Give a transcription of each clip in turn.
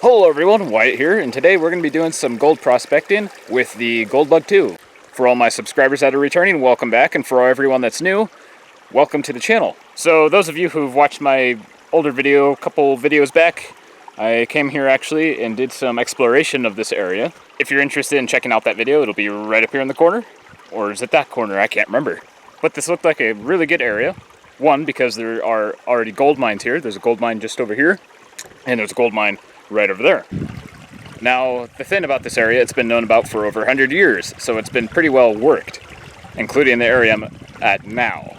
Hello everyone, Wyatt here, and today we're going to be doing some gold prospecting with the Gold Bug 2. For all my subscribers that are returning, welcome back, and for everyone that's new, welcome to the channel. So those of you who've watched my older video, a couple videos back, I came here actually and did some exploration of this area. If you're interested in checking out that video, it'll be right up here in the corner, or is it that corner? I can't remember. But this looked like a really good area. One, because there are already gold mines here. There's a gold mine just over here, and there's a gold mine right over there. Now, the thing about this area, it's been known about for over 100 years, so it's been pretty well worked, including the area I'm at now.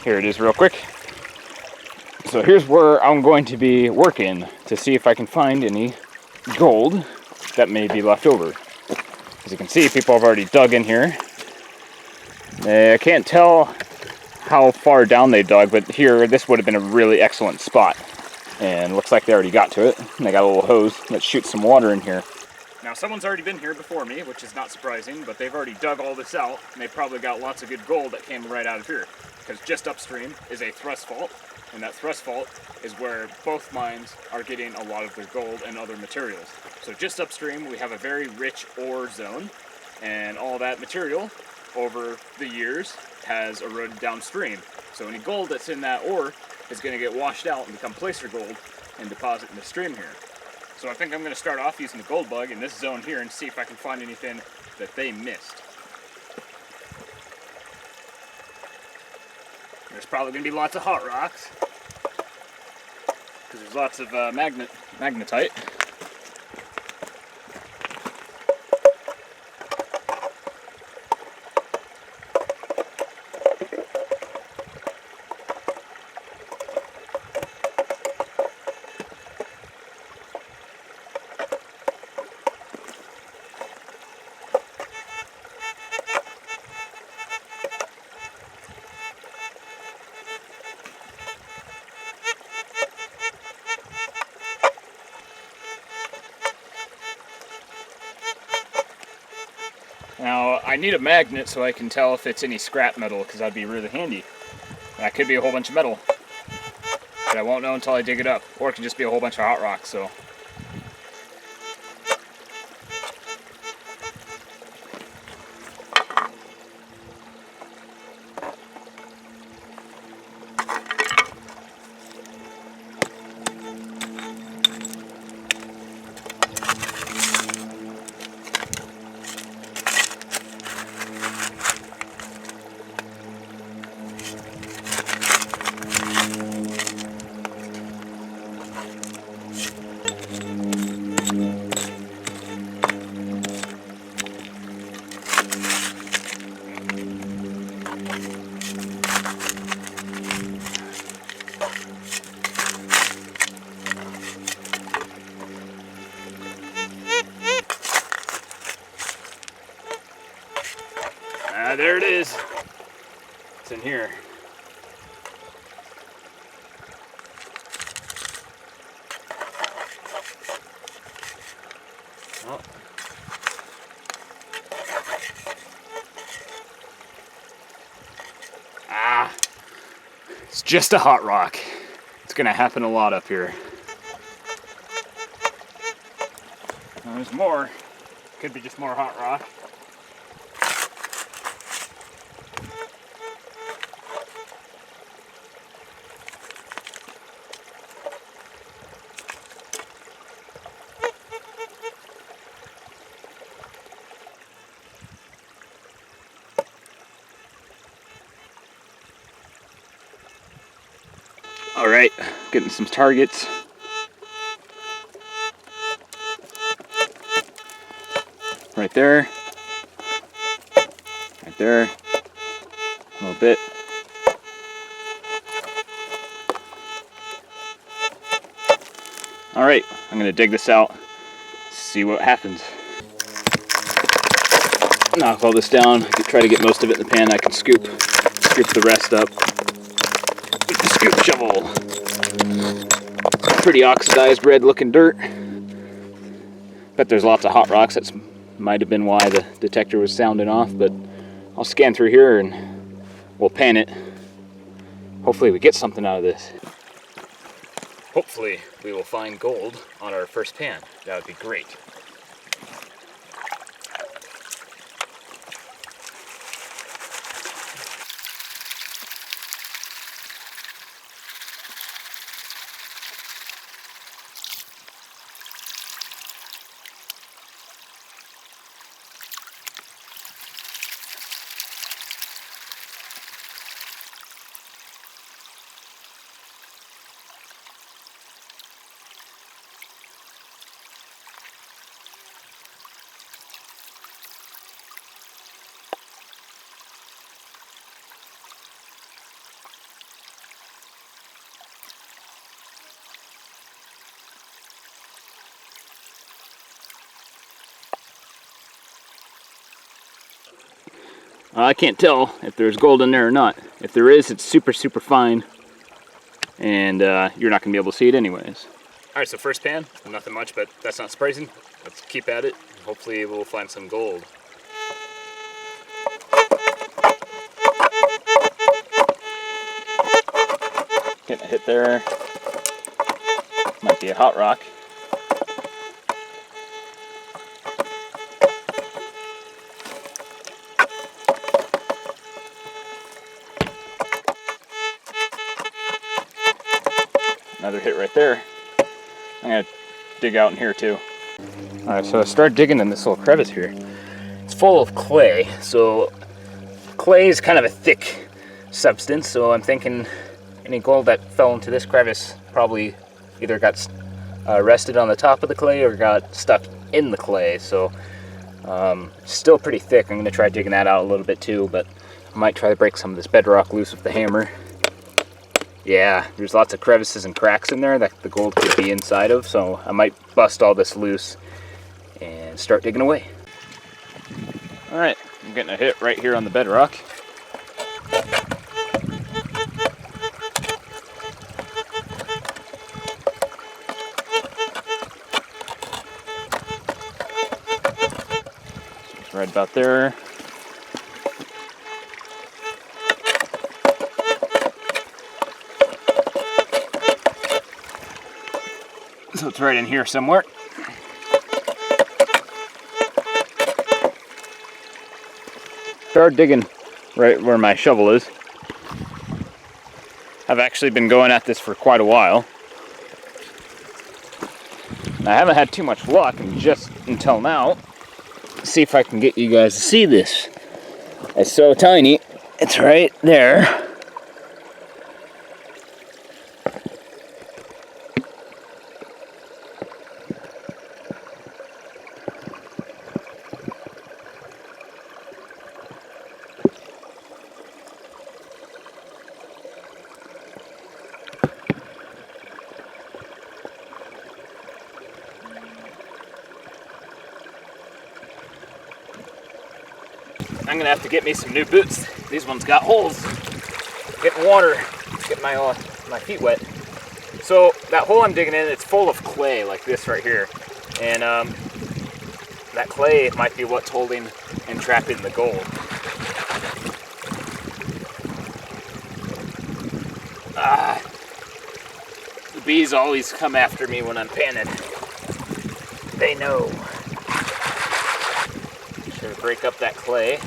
Here it is real quick. So here's where I'm going to be working to see if I can find any gold that may be left over. As you can see, people have already dug in here. I can't tell how far down they dug, but here, this would have been a really excellent spot. And looks like they already got to it. And they got a little hose that shoots some water in here. Now someone's already been here before me, which is not surprising, but they've already dug all this out, and they probably got lots of good gold that came right out of here. Because just upstream is a thrust fault, and that thrust fault is where both mines are getting a lot of their gold and other materials. So just upstream we have a very rich ore zone, and all that material over the years has eroded downstream. So any gold that's in that ore is going to get washed out and become placer gold and deposit in the stream here. So I think I'm going to start off using the gold bug in this zone here and see if I can find anything that they missed. There's probably going to be lots of hot rocks because there's lots of magnetite. Now, I need a magnet so I can tell if it's any scrap metal, because that'd be really handy. That could be a whole bunch of metal, but I won't know until I dig it up. Or it could just be a whole bunch of hot rocks, so. There it is. It's in here. Oh. It's just a hot rock. It's gonna happen a lot up here. There's more. Could be just more hot rock. Alright, getting some targets. Right there. Right there. A little bit. Alright, I'm going to dig this out, see what happens. Knock all this down, try to get most of it in the pan. I can scoop the rest up. With the scoop shovel. Pretty oxidized red looking dirt. Bet there's lots of hot rocks. That might have been why the detector was sounding off, but I'll scan through here and we'll pan it. Hopefully we get something out of this. hopefully we will find gold on our first pan. That would be great. I can't tell if there's gold in there or not. If there is, it's super fine, and you're not going to be able to see it anyways. Alright, so first pan, nothing much, but that's not surprising. Let's keep at it. Hopefully we'll find some gold. Getting a hit there. Might be a hot rock. Another hit right there. I'm gonna dig out in here too. Alright, so I started digging in this little crevice here. It's full of clay, so clay is kind of a thick substance, so I'm thinking any gold that fell into this crevice probably either got rested on the top of the clay or got stuck in the clay, so still pretty thick. I'm gonna try digging that out a little bit too, but I might try to break some of this bedrock loose with the hammer. Yeah, there's lots of crevices and cracks in there that the gold could be inside of, so I might bust all this loose and start digging away. Alright, I'm getting a hit right here on the bedrock. It's right about there. So it's right in here somewhere. Start digging right where my shovel is. I've actually been going at this for quite a while. I haven't had too much luck just until now. Let's see if I can get you guys to see this. It's so tiny. It's right there. I'm gonna have to get me some new boots. These ones got holes. Getting water, get my feet wet. So that hole I'm digging in, it's full of clay like this right here. And that clay might be what's holding and trapping the gold. The bees always come after me when I'm panning. They know. Should break up that clay.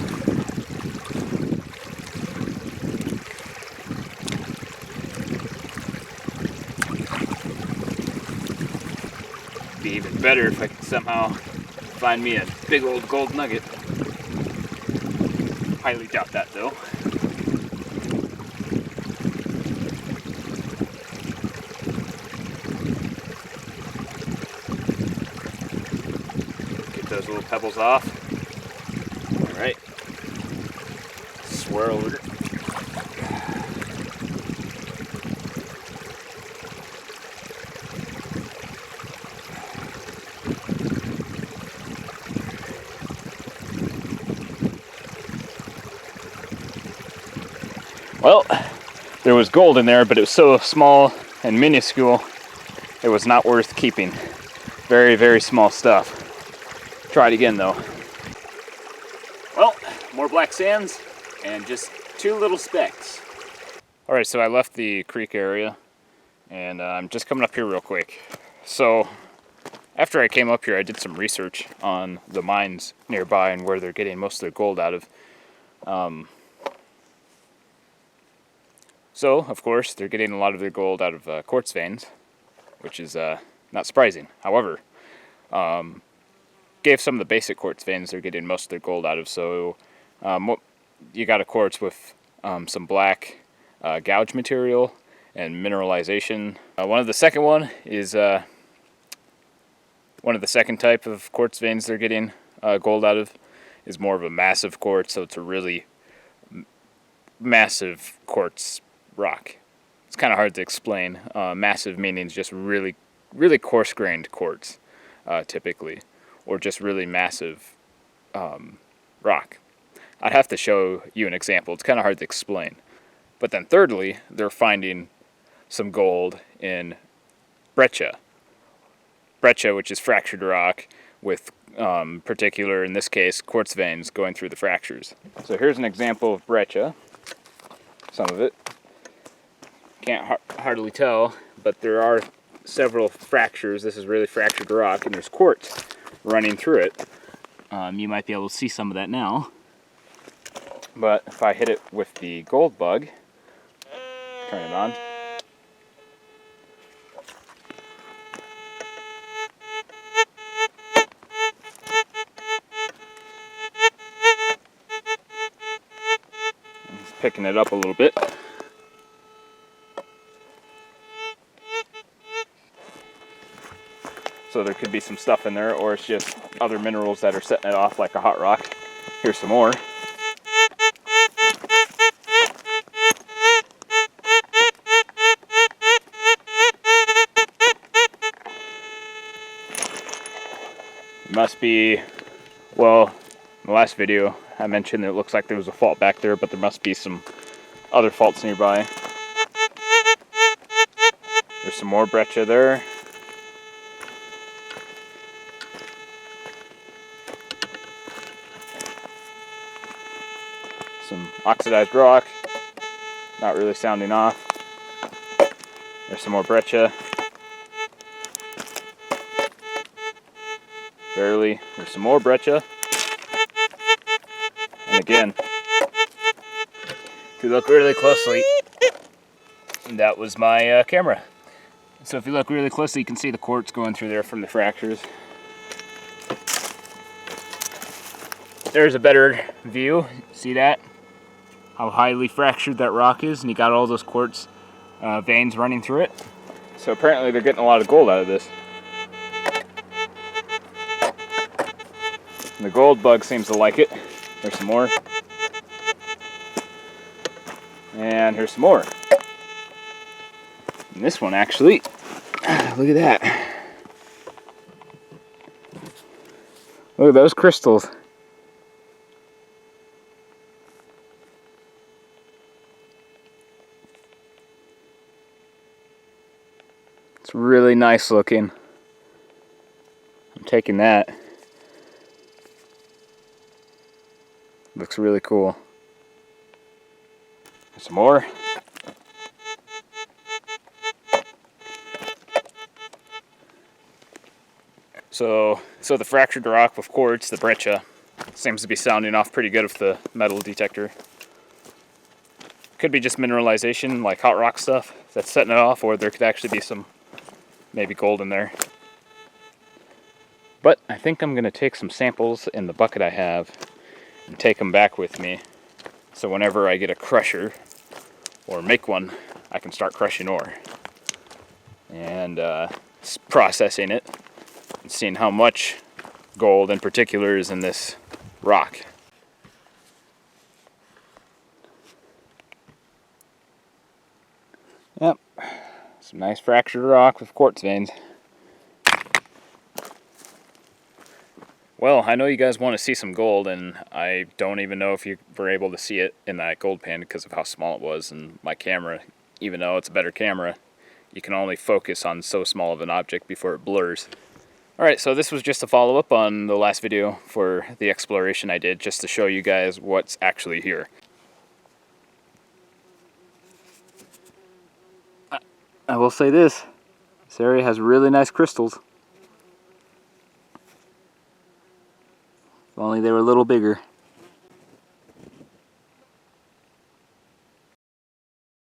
Be even better if I could somehow find me a big old gold nugget. Highly doubt that though. Get those little pebbles off. Alright. Swirl it. Well, there was gold in there, but it was so small and minuscule, it was not worth keeping. Very, very small stuff. Try it again though. Well, more black sands and just two little specks. Alright, so I left the creek area And I'm just coming up here real quick. So after I came up here, I did some research on the mines nearby and where they're getting most of their gold out of. So, of course, they're getting a lot of their gold out of quartz veins, which is not surprising. However, gave some of the basic quartz veins they're getting most of their gold out of. So you got a quartz with some black gouge material and mineralization. One of the second type of quartz veins they're getting gold out of is more of a massive quartz, so it's a really massive quartz rock. It's kind of hard to explain. Massive meaning just really, really coarse-grained quartz, typically, or just really massive rock. I'd have to show you an example. It's kind of hard to explain. But then thirdly, they're finding some gold in breccia, which is fractured rock with particular, in this case, quartz veins going through the fractures. So here's an example of breccia, some of it. Can't hardly tell, but there are several fractures. This is really fractured rock, and there's quartz running through it. You might be able to see some of that now. But if I hit it with the gold bug, turn it on. It's picking it up a little bit. So there could be some stuff in there, or it's just other minerals that are setting it off like a hot rock. Here's some more. It must be, well, in the last video I mentioned that it looks like there was a fault back there, but there must be some other faults nearby. There's some more breccia there. Some oxidized rock, not really sounding off. There's some more breccia. Barely. There's some more breccia. And again, if you look really closely, that was my camera. So if you look really closely, you can see the quartz going through there from the fractures. There's a better view. See that? How highly fractured that rock is, and you got all those quartz veins running through it. So apparently they're getting a lot of gold out of this. And the gold bug seems to like it. There's some more. And here's some more. And this one actually, look at that. Look at those crystals. It's really nice looking. I'm taking that. Looks really cool. There's some more. So the fractured rock with quartz, the breccia, seems to be sounding off pretty good with the metal detector. Could be just mineralization, like hot rock stuff, that's setting it off, or there could actually be some maybe gold in there. But I think I'm going to take some samples in the bucket I have and take them back with me, so whenever I get a crusher or make one, I can start crushing ore and processing it and seeing how much gold in particular is in this rock. Yep, some nice fractured rock with quartz veins. Well, I know you guys want to see some gold, and I don't even know if you were able to see it in that gold pan because of how small it was, and my camera, even though it's a better camera, you can only focus on so small of an object before it blurs. Alright, so this was just a follow-up on the last video for the exploration I did, just to show you guys what's actually here. I will say this area has really nice crystals. If only they were a little bigger.